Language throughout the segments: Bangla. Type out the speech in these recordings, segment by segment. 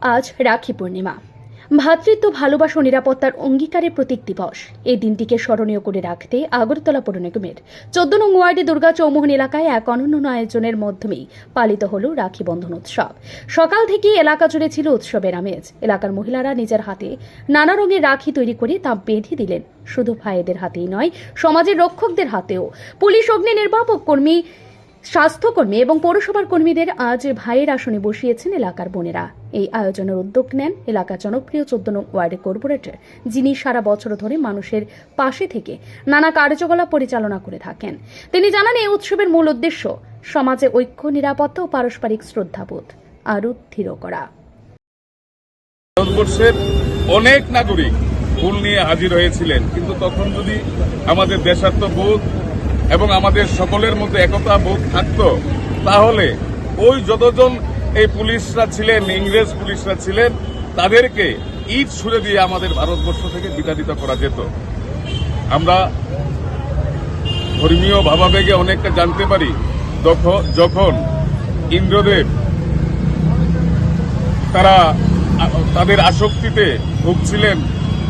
আজ রাখি পূর্ণিমা। ভ্রাতৃত্ব, ভালোবাসা ও নিরাপত্তার অঙ্গীকারের প্রতীক দিবস। এই দিনটিকে স্মরণীয় করে রাখতে আগরতলা পৌর নিগমের 14 নং ওয়ার্ডে দুর্গা চৌমুহন এলাকায় এক অনন্য আয়োজনের মাধ্যমেই পালিত হল রাখি বন্ধন উৎসব। সকাল থেকেই এলাকা জুড়ে ছিল উৎসবের আমেজ। এলাকার মহিলারা নিজের হাতে নানা রঙের রাখি তৈরি করে তা বেঁধে দিলেন শুধু ভাইদের হাতেই নয়, সমাজের রক্ষকদের হাতেও। পুলিশ, অগ্নি নির্বাপক কর্মী, স্বাস্থ্যকর্মী এবং পৌরসভার কর্মীদের আজ ভাইয়ের আসনে বসিয়েছেন এলাকার বোনেরা। এই আয়োজনের উদ্যোগ নেন এলাকার জনপ্রিয় 14 নং ওয়ার্ডের কর্পোরেটর, যিনি সারা বছর ধরে মানুষের পাশে থেকে নানা কার্যকলাপ পরিচালনা করে থাকেন। তিনি জানান, এই উৎসবের মূল উদ্দেশ্য সমাজে ঐক্য, নিরাপত্তা ও পারস্পরিক শ্রদ্ধাবোধ আরও দৃঢ় করা। ভারতবর্ষের অনেক নাগরিক ফুল নিয়ে হাজির হয়েছিলেন, কিন্তু তখন যদি আমাদের দেশাত্মবোধ এবং আমাদের সকলের মধ্যে একতা বোধ থাকতো, তাহলে ওই যতজন এই পুলিশরা ছিলেন, ইংরেজ পুলিশরা ছিলেন, তাদেরকে ইট ছুড়ে দিয়ে আমাদের ভারতবর্ষ থেকে বিতাড়িত করা যেত। আমরা ধর্মীয় ভাবাবেগে অনেকটা জানতে পারি, যখন ইন্দ্রদেব তারা তাদের আসক্তিতে ভুগছিলেন,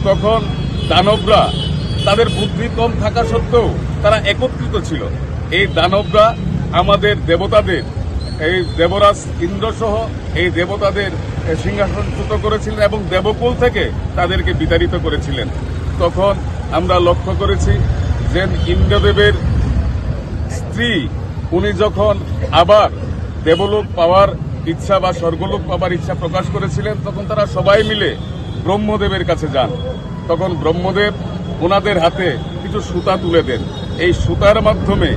তখন দানবরা তাদের বুদ্ধি কম থাকা সত্ত্বেও তারা একত্রিত ছিল। এই দানবরা আমাদের দেবতাদের, এই দেবরাজ ইন্দ্রসহ এই দেবতাদের সিংহাসনচ্যুত করেছিলেন এবং দেবকুল থেকে তাদেরকে বিতাড়িত করেছিলেন। তখন আমরা লক্ষ্য করেছি যে ইন্দ্রদেবের স্ত্রী উনি যখন আবার দেবলোক পাওয়ার ইচ্ছা বা স্বর্গলোক পাওয়ার ইচ্ছা প্রকাশ করেছিলেন, তখন তারা সবাই মিলে ব্রহ্মদেবের কাছে যান। তখন ব্রহ্মদেব ওনাদের হাতে কিছু সুতা তুলে দেন। এই সুতার মাধ্যমে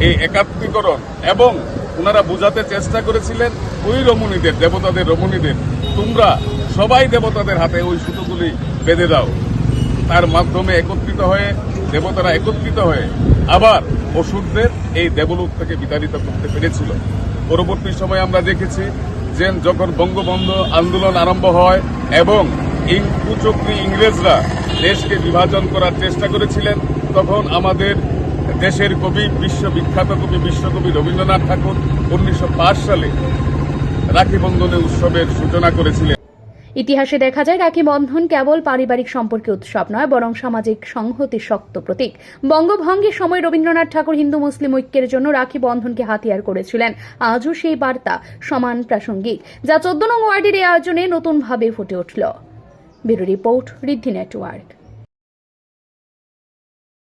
এই একাত্মীকরণ, এবং ওনারা বোঝাতে চেষ্টা করেছিলেন ওই রমণীদের, দেবতাদের রমণীদের, তোমরা সবাই দেবতাদের হাতে ওই সুতোগুলি বেঁধে দাও। তার মাধ্যমে একত্রিত হয়ে দেবতারা একত্রিত হয়ে আবার অসুরদের এই দেবলোক থেকে বিতাড়িত করতে পেরেছিল। পরবর্তী সময়ে আমরা দেখেছি যে যখন বঙ্গবন্ধু আন্দোলন আরম্ভ হয় এবং কুচক্রী ইংরেজরা দেশকে বিভাজন করার চেষ্টা করেছিলেন, তখন আমাদের দেশের কবি, বিশ্ববিখ্যাত কবি, বিশ্বকবি রবীন্দ্রনাথ ঠাকুর 1905 সালে রাখি বন্ধনের উৎসবের সূচনা করেছিলেন। ইতিহাসে দেখা যায়, রাখি বন্ধন কেবল পারিবারিক সম্পর্কে উৎসব নয়, বরং সামাজিক সংহতির শক্ত প্রতীক। বঙ্গভঙ্গের সময় রবীন্দ্রনাথ ঠাকুর হিন্দু মুসলিম ঐক্যের জন্য রাখি বন্ধনকে হাতিয়ার করেছিলেন। আজও সেই বার্তা সমান প্রাসঙ্গিক, যা 14 নং ওয়ার্ডের এই আয়োজনে নতুনভাবে ফুটে উঠল। ব্যুরো রিপোর্ট, ঋদ্ধি নেটওয়ার্ক।